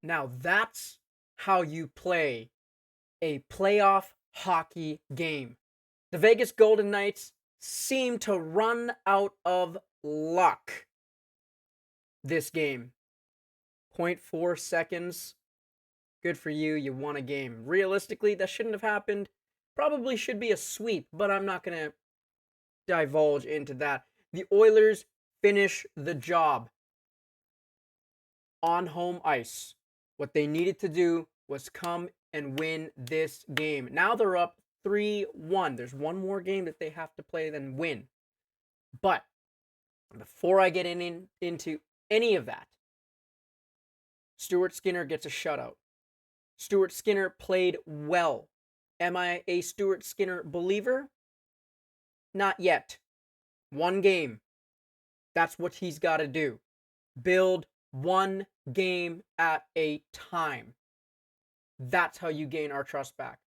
Now that's how you play a playoff hockey game. The Vegas Golden Knights seem to run out of luck this game. zero point 0.4 seconds. Good for you. You won a game. Realistically, that shouldn't have happened. Probably should be a sweep, but I'm not going to divulge into that. The Oilers finish the job on home ice. What they needed to do was come and win this game. Now they're up 3-1. There's one more game that they have to play, then win. But before I get into any of that, Stuart Skinner gets a shutout. Stuart Skinner played well. Am I a Stuart Skinner believer? Not yet. One game. That's what he's got to do. Build one game at a time. That's how you gain our trust back.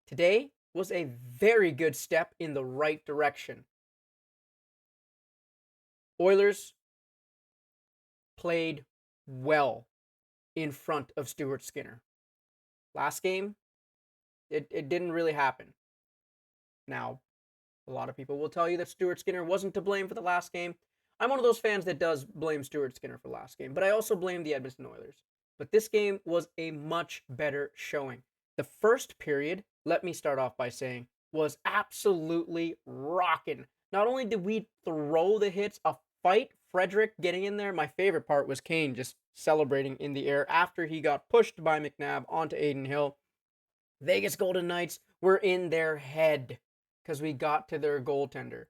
Today was a very good step in the right direction. Oilers played well in front of Stuart Skinner. Last game, it didn't really happen. Now, a lot of people will tell you that Stuart Skinner wasn't to blame for the last game. I'm one of those fans that does blame Stuart Skinner for the last game, but I also blame the Edmonton Oilers. But this game was a much better showing. The first period, let me start off by saying, was absolutely rocking. Not only did we throw the hits, a fight, Frederick getting in there. My favorite part was Kane just celebrating in the air after he got pushed by McNabb onto Aiden Hill. Vegas Golden Knights were in their head because we got to their goaltender.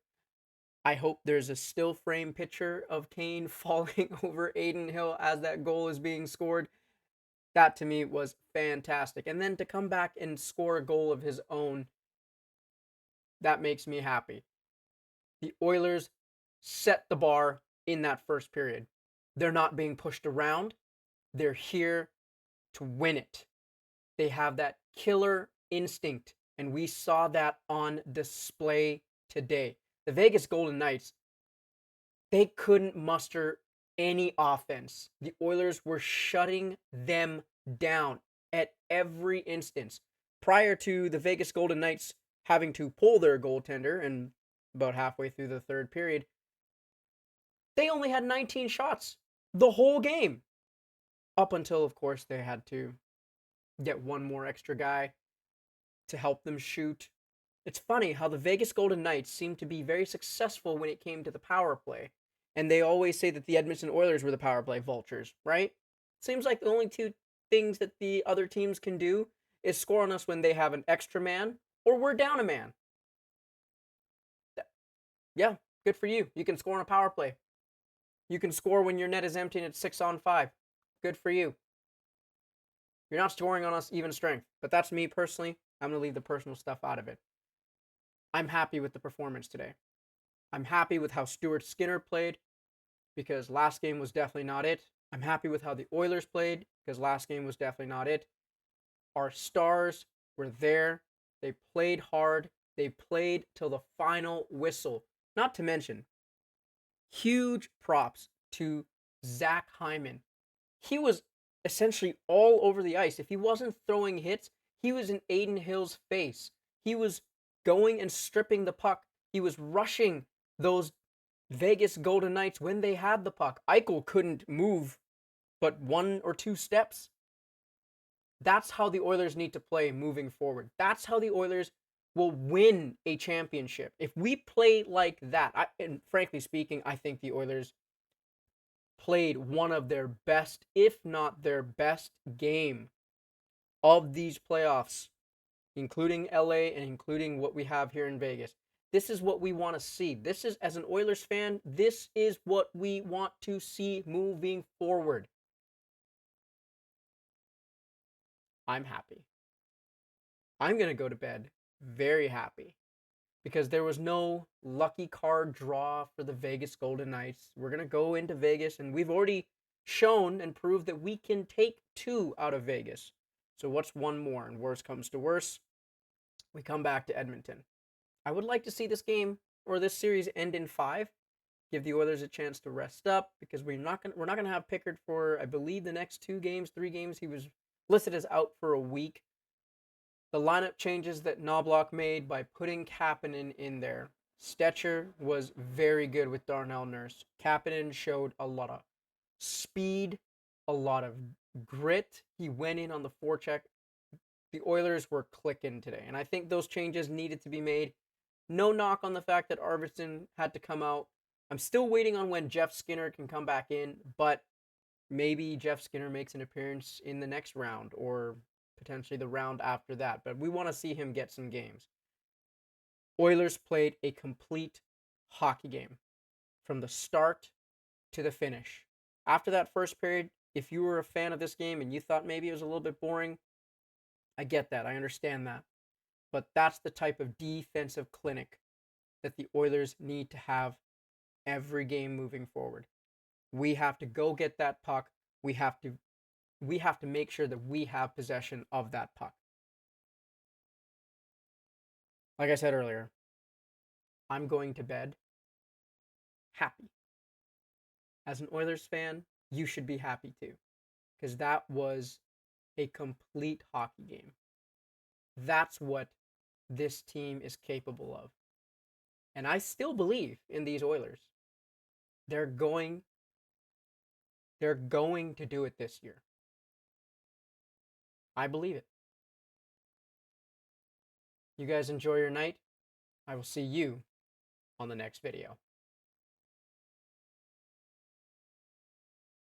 I hope there's a still frame picture of Kane falling over Aiden Hill as that goal is being scored. That to me was fantastic. And then to come back and score a goal of his own, that makes me happy. The Oilers set the bar in that first period. They're not being pushed around. They're here to win it. They have that killer instinct, and we saw that on display today. The Vegas Golden Knights, they couldn't muster any offense. The Oilers were shutting them down at every instance. Prior to the Vegas Golden Knights having to pull their goaltender, and about halfway through the third period, they only had 19 shots the whole game. Up until, of course, they had to get one more extra guy to help them shoot. It's funny how the Vegas Golden Knights seem to be very successful when it came to the power play. And they always say that the Edmonton Oilers were the power play vultures, right? Seems like the only two things that the other teams can do is score on us when they have an extra man or we're down a man. Yeah, good for you. You can score on a power play. You can score when your net is empty and it's 6-on-5. Good for you. You're not scoring on us even strength. But that's me personally. I'm going to leave the personal stuff out of it. I'm happy with the performance today. I'm happy with how Stuart Skinner played because last game was definitely not it. I'm happy with how the Oilers played because last game was definitely not it. Our stars were there. They played hard. They played till the final whistle. Not to mention, huge props to Zach Hyman. He was essentially all over the ice. If he wasn't throwing hits, he was in Aiden Hill's face. He was going and stripping the puck. He was rushing those Vegas Golden Knights when they had the puck. Eichel couldn't move but 1 or 2 steps. That's how the Oilers need to play moving forward. That's how the Oilers will win a championship. If we play like that, and frankly speaking, I think the Oilers played one of their best, if not their best game of these playoffs, including LA and including what we have here in Vegas. This is what we want to see. This is, as an Oilers fan, this is what we want to see moving forward. I'm happy. I'm going to go to bed very happy because there was no lucky card draw for the Vegas Golden Knights. We're going to go into Vegas, and we've already shown and proved that we can take 2 out of Vegas. So what's one more? And worse comes to worse, we come back to Edmonton. I would like to see this game or this series end in 5. give the Oilers a chance to rest up because we're not gonna have Pickard for, I believe, the next 2 games, 3 games. He was listed as out for a week. The lineup changes that Knobloch made by putting Kapanen in there. Stetcher was very good with Darnell Nurse. Kapanen showed a lot of speed, a lot of grit. He went in on the forecheck. The Oilers were clicking today, and I think those changes needed to be made. No knock on the fact that Arvidsson had to come out. I'm still waiting on when Jeff Skinner can come back in, but maybe Jeff Skinner makes an appearance in the next round or potentially the round after that. But we want to see him get some games. Oilers played a complete hockey game from the start to the finish. After that first period, if you were a fan of this game and you thought maybe it was a little bit boring, I get that. I understand that. But that's the type of defensive clinic that the Oilers need to have every game moving forward. We have to go get that puck. We have to make sure that we have possession of that puck. Like I said earlier, I'm going to bed happy. As an Oilers fan, you should be happy too, because that was a complete hockey game. That's what this team is capable of. And I still believe in these Oilers. They're going to do it this year. I believe it. You guys enjoy your night. I will see you on the next video.